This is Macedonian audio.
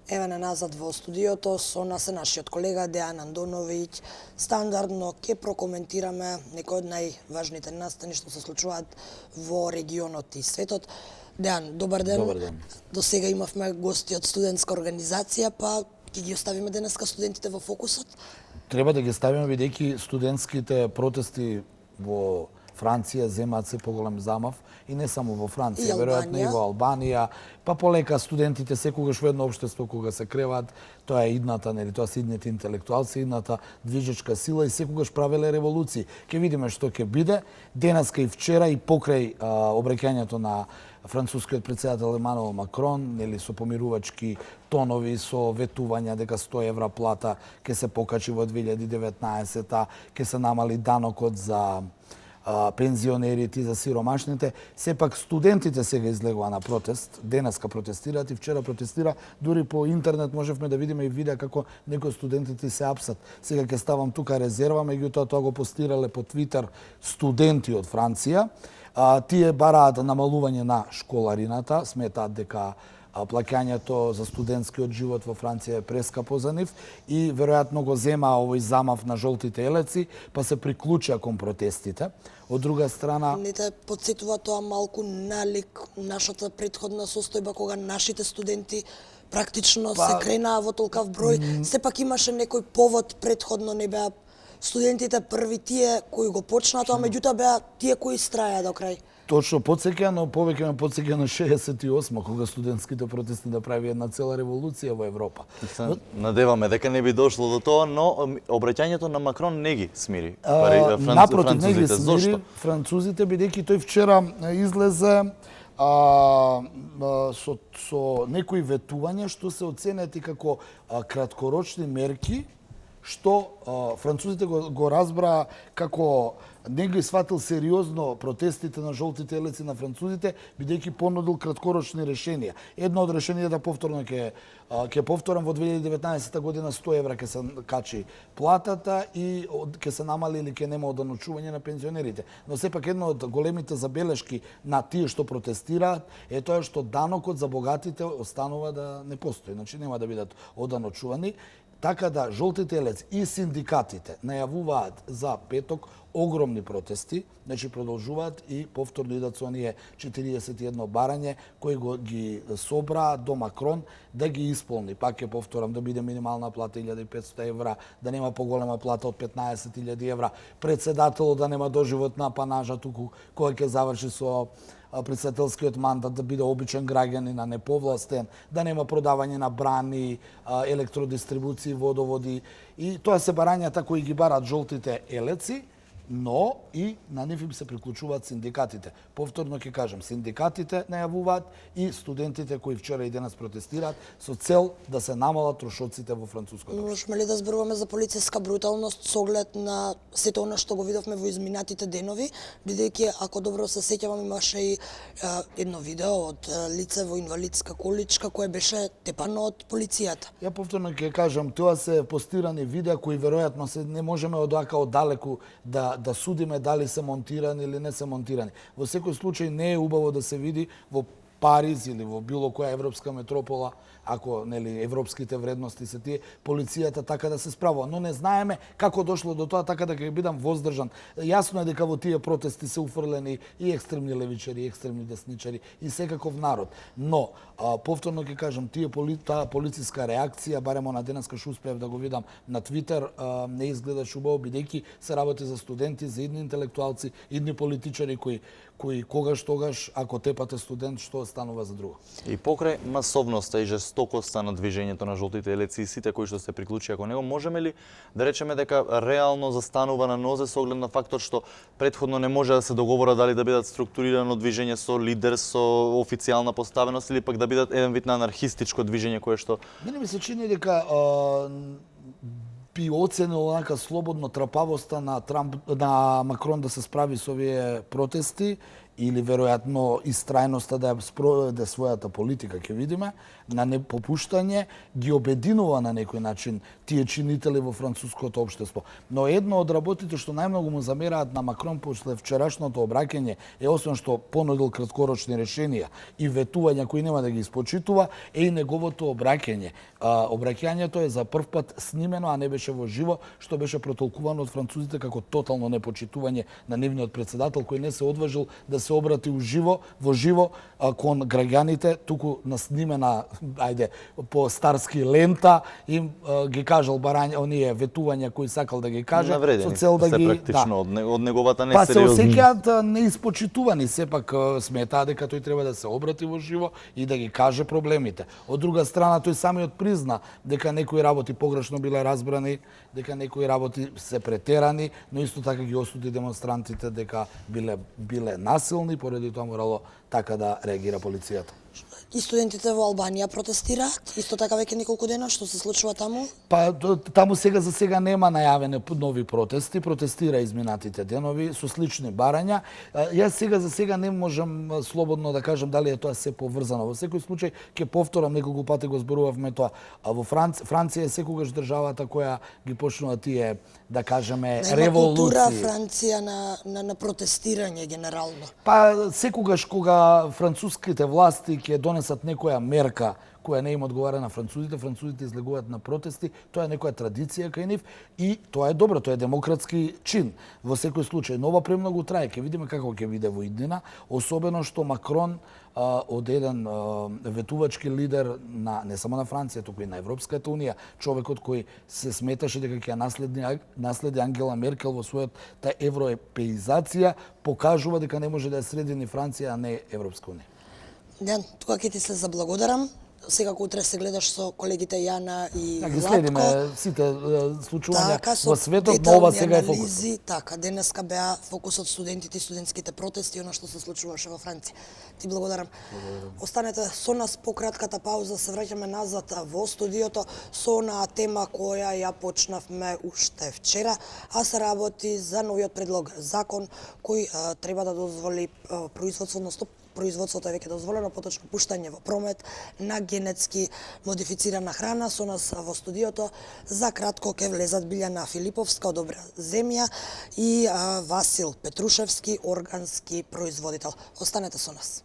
Еве на назад во студиото со нас е нашиот колега Дејан Андоновиќ. Стандардно ќе прокоментираме некои од најважните настани што се случуваат во регионот и светот. Дејан, добар ден. Добар ден. До сега имавме гости од студентска организација, па ќе ги оставиме денеска студентите во фокусот. Треба да ги ставиме бидејќи студентските протести во Франција земаат се поголем замав и не само во Франција, веројатно и во Албанија, па полека студентите секогаш во едно општество кога се креваат, тоа е идната, нели, тоа се идните интелектуалци, идната движечка сила и секогаш правеле револуции. Ќе видиме што ќе биде. Денеска и вчера и покрај обраќањето на францускиот претседател Емануел Макрон, нели, со помирувачки тонови, со ветувања дека 100 евра плата ќе се покачи во 2019-та, ќе се намали данокот за пензионерите и за сиромашните. Сепак студентите сега излегува на протест, денеска протестираат и вчера протестира, дури по интернет можевме да видиме и видеа како некои студентите се апсат. Сега ќе ставам тука резерва, меѓутоа тоа го постирале по Твитер студенти од Франција. Тие бараат намалување на школарината, сметаат дека плаќањето за студентскиот живот во Франција е прескапо за нив и веројатно го зема овој замав на жолтите елеци, па се приклучија кон протестите. Од друга страна, Не те потсетува тоа малку налик нашата претходна состојба кога нашите студенти практично се кренаа во толкав број, сепак имаше некој повод претходно, не беа студентите први тие кои го почнаа тоа, меѓутоа беа тие кои истраја до крај. Точно, потсеќа, но повеќе ме потсеќа на 68 кога студентските протести да прави една цела револуција во Европа. Надеваме дека не би дошло до тоа, но обраќањето на Макрон не ги смири. Напротив, не ги смири французите, бидејќи тој вчера излезе со некои ветувања што се оценети како краткорочни мерки, што французите го разбраа како не ги сватил сериозно протестите на жолтите елеци на французите, бидејќи понудил краткорочни решенија. Едно од решенијата повторно ќе повторам во 2019 година 100 евра ќе се качи платата и ќе се намали или ќе нема оданочување на пензионерите. Но сепак едно од големите забелешки на тие што протестираат е тоа што данокот за богатите останува да не постои, значи нема да бидат оданочувани. Така да жолтите елеци и синдикатите најавуваат за петок огромни протести, значи продолжуваат и повторно идат со оние 41 барање кои ги собраа до Макрон да ги исполни. Пак ќе повторам, да биде минимална плата 1500 евра, да нема поголема плата од 15.000 евра, председателот да нема доживотна апанажа туку кога ќе заврши со председателскиот мандат, да биде обичен граѓанин, а не повластен, да нема продавање на брани, електродистрибуции, водоводи. И тоа се барањата кои ги барат жолтите елеци, но и на нив им се приклучуваат синдикатите. Повторно ќе кажам, синдикатите најавуваат и студентите кои вчера и денес протестираат со цел да се намалат трошоците во француското општество. Можеме ли да зборуваме за полициска бруталност со оглед на сето она што го видовме во изминатите денови, бидејќи ако добро се сеќавам имаше и едно видео од лице во инвалидска количка кое беше тепано од полицијата. Ја повторно ќе кажам, тоа се постирани видеа кои веројатно се не можеме одака оддалеку да судиме дали се монтирани или не се монтирани. Во секој случај не е убаво да се види во Париз или во било која европска метропола, ако нели европските вредности се тие, полицијата така да се справува, но не знаеме како дошло до тоа, така да ќе бидам воздржан. Јасно е дека во тие протести се уфрлени и екстремни левичари, и екстремни десничари и секаков народ. Но повторно ќе кажам, таа полициска реакција, барем на денеска што успеав да го видам на Твитер, не изгледаше убаво, бидејќи се работи за студенти, за идни интелектуалци, идни политичари кои когаш-тогаш, ако тепате студент, што станува за друго. И покрај масовноста и жестокоста на движењето на жолтите елеци и сите кои што се приклучија кон него, можеме ли да речеме дека реално застанува на нозе со оглед на фактот што претходно не може да се договора дали да бидат структурирано движење со лидер, со официјална поставеност или пак да бидат еден вид на анархистичко движење кое што... Мене ми се чини дека би оценил онака слободно трапавоста на Макрон да се справи со овие протести или веројатно истрајноста да ја спроведе својата политика, ќе видиме, на непопуштање, ги обединува на некој начин тие чинители во француското општество. Но едно од работите што најмногу му замераат на Макрон после вчерашното обраќање е, освен што понудил краткорочни решенија и ветувања кои нема да ги испочитува, е и неговото обраќање. Обраќањето е за прв пат снимено, а не беше во живо, што беше протолкувано од французите како тотално непочитување на нивниот председател, кој не се одважил да се обрати во живо кон граѓаните, туку на снимена, ајде, по старски лента, им ги кажал барања, оние ветувања кои сакал да ги каже, навредени, со цел да се ги практично од неговата па се несериозност. осеќаат неиспочитувани, сепак сметаа дека тој треба да се обрати во живо и да ги каже проблемите. Од друга страна, тој самиот призна дека некои работи погрешно биле разбрани, дека некои работи се претерани, но исто така ги осуди демонстрантите дека биле насилни, поради тоа морало така да реагира полицијата. И студентите во Албанија протестираат, исто така веќе неколку дена, што се случува таму? Па таму за сега нема најавени нови протести, протестира изминатите денови со слични барања. Јас за сега не можам слободно да кажам дали е тоа се поврзано. Во секој случај ќе повторам, неколку пати го зборувавме тоа. А во Франција е секогаш државата која ги почнува тие, да кажеме, револуции. Култура Франција на протестирање генерално. Па секогаш кога француските власти ќе донесат некоја мерка која не им одговара на французите излегуваат на протести, тоа е некоја традиција кај нив и тоа е добро, тоа е демократски чин. Во секој случај, но ова премногу трае, ќе видиме како ќе биде во иднина, особено што Макрон од еден ветувачки лидер на не само на Франција, туку и на Европската унија, човекот кој се сметаше дека ќе наследи Ангела Меркел во својата европеизација, покажува дека не може да ја среди ни Франција, а не Европска унија. Ден, тука ќе ти се заблагодарам. Секако утре се гледаш со колегите Јана и Ги Владко. следиме сите случувања со во светот, но ова детални сега е анализи, фокус. Така, денеска беа фокусот студентите и студентските протести, она што се случуваше во Франција. Ти благодарам. Останете со нас по кратката пауза, се враќаме назад во студиото со онаа тема која ја почнавме уште вчера, а се работи за новиот предлог закон кој треба да дозволи производството е веќе дозволено, поточно пуштање во промет на генетски модифицирана храна. Со нас во студиото за кратко ќе влезат Билјана Филиповска од Добра земја и Васил Петрушевски, органски производител. Останете со нас.